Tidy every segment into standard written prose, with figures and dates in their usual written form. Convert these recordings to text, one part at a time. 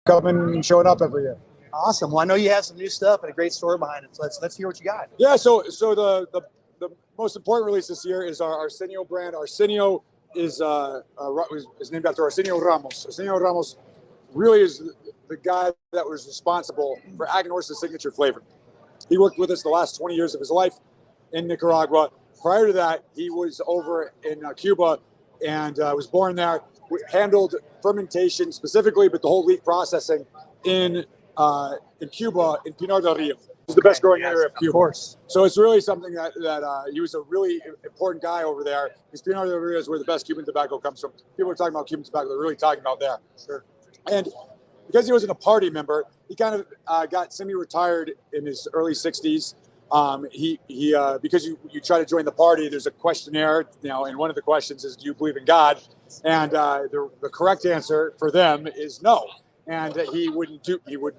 Coming and showing up every year. Awesome. Well, I know you have some new stuff and a great story behind it. So let's hear what you got. Yeah. So the most important release this year is our Arsenio brand. Arsenio is named after Arsenio Ramos. Arsenio Ramos really is the guy that was responsible for Aganorsa's signature flavor. He worked with us the last 20 years of his life in Nicaragua. Prior to that, he was over in Cuba and was born there. We handled fermentation specifically, but the whole leaf processing in Cuba, in Pinar del Rio. It's the best growing area of Cuba. Of course. So it's really something that he was a really important guy over there. Because Pinar del Rio is where the best Cuban tobacco comes from. People are talking about Cuban tobacco, they're really talking about there. Sure. And because he wasn't a party member, he kind of got semi-retired in his early 60s. Because you try to join the party, there's a questionnaire, and one of the questions is, do you believe in God? And the correct answer for them is no. And he wouldn't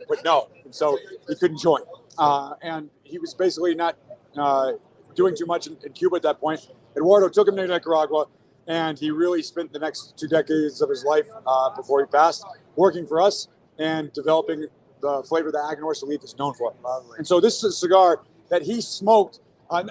put no. And so he couldn't join. And he was basically not doing too much in Cuba at that point. Eduardo took him to Nicaragua, and he really spent the next 2 decades of his life before he passed working for us and developing the flavor that Aganorsa leaf is known for. Lovely. And so this is a cigar that he smoked,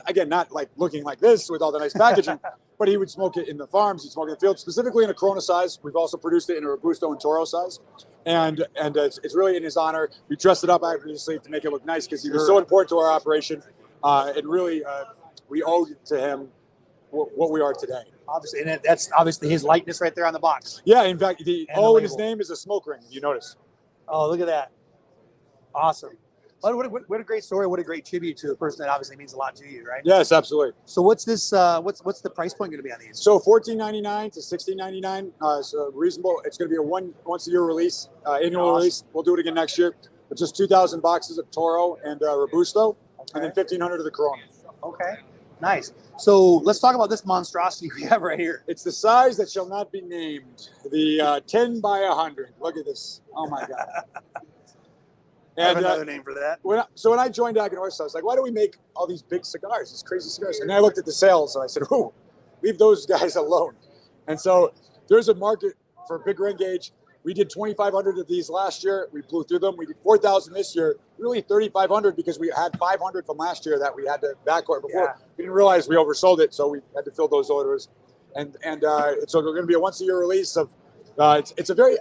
again, not like looking like this with all the nice packaging, but he would smoke it in the farms, he'd smoke it in the field, specifically in a Corona size. We've also produced it in a Robusto and Toro size. And it's really in his honor. We dressed it up, obviously, to make it look nice because he was so important to our operation. And really, we owed to him what we are today. Obviously, and that's obviously his likeness right there on the box. Yeah, in fact, the O in his name is a smoke ring, you notice. Oh, look at that. Awesome. What a great story. What a great tribute to a person that obviously means a lot to you, right? Yes, absolutely. So what's this? What's the price point going to be on these? So $14.99 to $16.99. So reasonable. It's going to be a once a year release, annual release. We'll do it again next year. But just 2,000 boxes of Toro and Robusto, and then 1,500 of the Corona. Okay, nice. So let's talk about this monstrosity we have right here. It's the size that shall not be named. The 10 by 100. Look at this. Oh my God. I have another name for that. When I joined Aganorsa, I was like, why do we make all these big cigars, these crazy cigars? And then I looked at the sales and I said, oh, leave those guys alone. And so there's a market for big ring gauge. We did 2,500 of these last year. We blew through them. We did 4,000 this year, really 3,500 because we had 500 from last year that we had to backorder before. Yeah. We didn't realize we oversold it, so we had to fill those orders. And so we're going to be a once-a-year release of, it's a very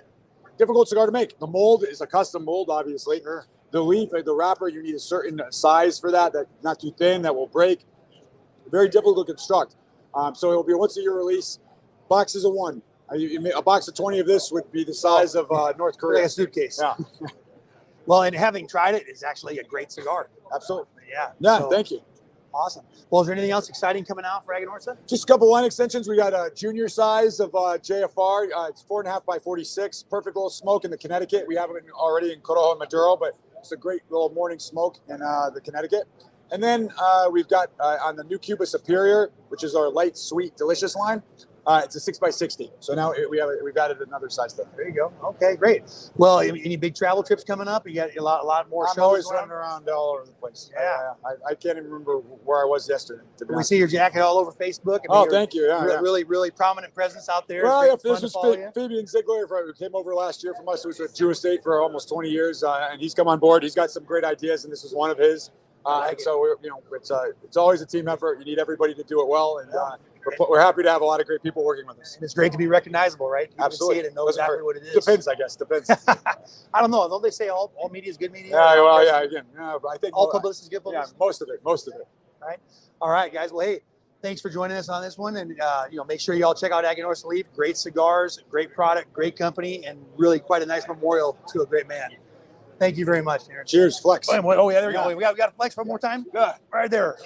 difficult cigar to make. The mold is a custom mold, obviously. Sure. The leaf, the wrapper, you need a certain size for that not too thin, that will break. Very difficult to construct. So it'll be a once-a-year release. Boxes of 1. A box of 20 of this would be the size of North Korea. Like a suitcase. Yeah. Well, and having tried it, it's actually a great cigar. Absolutely. Yeah. Yeah, so, thank you. Awesome. Well, is there anything else exciting coming out for Aganorsa? Just a couple line extensions. We got a junior size of JFR. It's 4.5 by 46. Perfect little smoke in the Connecticut. We have it already in Corojo and Maduro, but it's a great little morning smoke in the Connecticut. And then we've got on the new Cuba Superior, which is our light, sweet, delicious line. It's a 6 by 60. So now we've added another size there. There you go. Okay, great. Well, any big travel trips coming up? You got a lot more shows. I'm always running around all over the place. Yeah. I can't even remember where I was yesterday. We see your jacket all over Facebook. Thank you. Yeah, really prominent presence out there. Well, if this was Fabian Ziegler, who came over last year from us, who was with Jew Estate for almost 20 years, and he's come on board. He's got some great ideas, and this is one of his. So it's always a team effort. You need everybody to do it well, and we're happy to have a lot of great people working with us. And it's great to be recognizable, right? You Absolutely. can see it and know exactly what it is. Depends, I guess. Depends. I don't know. Don't they say all media is good media? Yeah, well, yeah. Again, I think all publicity is good publicity. Yeah, most of it. Right. All right, guys. Well, hey. thanks for joining us on this one. And, make sure you all check out Aganorsa Leaf. Great cigars, great product, great company, and really quite a nice memorial to a great man. Thank you very much, Terence. Cheers, Flex. Oh, yeah, there we Yeah. go. We got to flex one more time? Yeah. Right there.